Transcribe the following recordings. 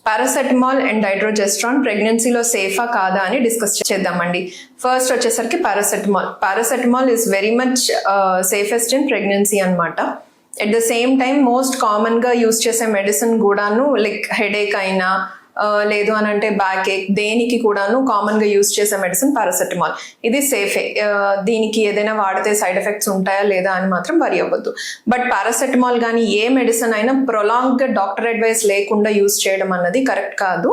Paracetamol and డైడ్రోజెస్ట్రాన్ ప్రెగ్నెన్సీలో సేఫా కాదా అని డిస్కస్ చేద్దామండి. ఫస్ట్ వచ్చేసరికి paracetamol is very much safest in pregnancy అనమాట. At the same time most కామన్గా యూస్ చేసే మెడిసిన్ కూడాను లైక్ హెడేక్ అయినా లేదు అని అంటే బ్యాక్ ఏక్ దేనికి కూడాను కామన్గా యూస్ చేసే మెడిసిన్ పారాసెటమాల్. ఇది సేఫే, దీనికి ఏదైనా వాడితే సైడ్ ఎఫెక్ట్స్ ఉంటాయా లేదా అని మాత్రం వరి అవ్వద్దు. బట్ పారాసెటమాల్ కానీ ఏ మెడిసిన్ అయినా ప్రొలాంగ్గా డాక్టర్ అడ్వైస్ లేకుండా యూస్ చేయడం అన్నది కరెక్ట్ కాదు.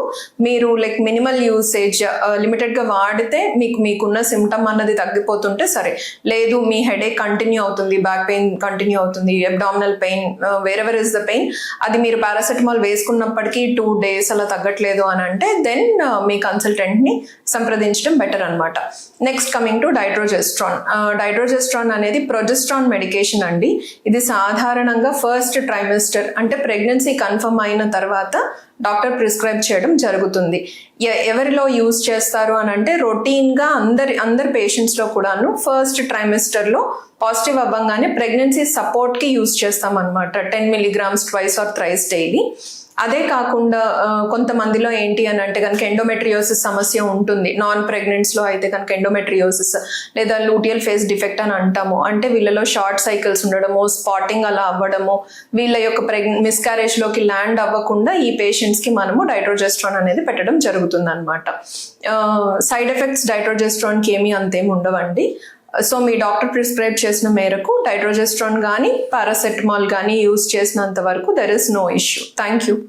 మీరు లైక్ మినిమల్ యూసేజ్ లిమిటెడ్గా వాడితే మీకున్న సిమ్టమ్ అన్నది తగ్గిపోతుంటే సరే, లేదు మీ హెడేక్ కంటిన్యూ అవుతుంది, బ్యాక్ పెయిన్ కంటిన్యూ అవుతుంది, abdominal pain, wherever is the pain, అది మీరు పారాసెటమాల్ వేసుకున్నప్పటికీ 2 days అలా తగ్గట్లేదు అని అంటే దెన్ మీ కన్సల్టెంట్ ని సంప్రదించడం బెటర్ అనమాట. నెక్స్ట్ కమింగ్ టు డైడ్రోజెస్ట్రాన్ అనేది ప్రొజెస్ట్రాన్ మెడికేషన్ అండి. ఇది సాధారణంగా ఫస్ట్ ట్రైమెస్టర్ అంటే ప్రెగ్నెన్సీ కన్ఫర్మ్ అయిన తర్వాత డాక్టర్ ప్రిస్క్రైబ్ చేయడం జరుగుతుంది. ఎవరిలో యూజ్ చేస్తారు అని అంటే రొటీన్గా అందరి పేషెంట్స్లో కూడాను ఫస్ట్ ట్రైమెస్టర్లో పాజిటివ్ అవ్వగానే ప్రెగ్నెన్సీ సపోర్ట్కి యూజ్ చేస్తాం అనమాట. 10 milligrams twice or thrice daily. అదే కాకుండా కొంతమందిలో ఏంటి అని అంటే కనుక ఎండోమెట్రియోసిస్ సమస్య ఉంటుంది. నాన్ ప్రెగ్నెంట్స్లో అయితే కనుక ఎండోమెట్రియోసిస్ లేదా లూటియల్ ఫేస్ డిఫెక్ట్ అని అంటాము. అంటే వీళ్ళలో షార్ట్ సైకిల్స్ ఉండడము, స్పాటింగ్ అలా అవ్వడము, వీళ్ళ యొక్క మిస్క్యారేజ్లోకి ల్యాండ్ అవ్వకుండా ఈ పేషెంట్స్కి మనము డైడ్రోజెస్ట్రాన్ అనేది పెట్టడం జరుగుతుంది అనమాట. సైడ్ ఎఫెక్ట్స్ డైడ్రోజెస్ట్రాన్కి ఏమీ అంతేమి ఉండవండి. సో మీ డాక్టర్ ప్రిస్క్రైబ్ చేసిన మేరకు డైడ్రోజెస్ట్రాన్ కానీ పారాసెటమాల్ కానీ యూజ్ చేసినంత వరకు there is no issue. Thank you.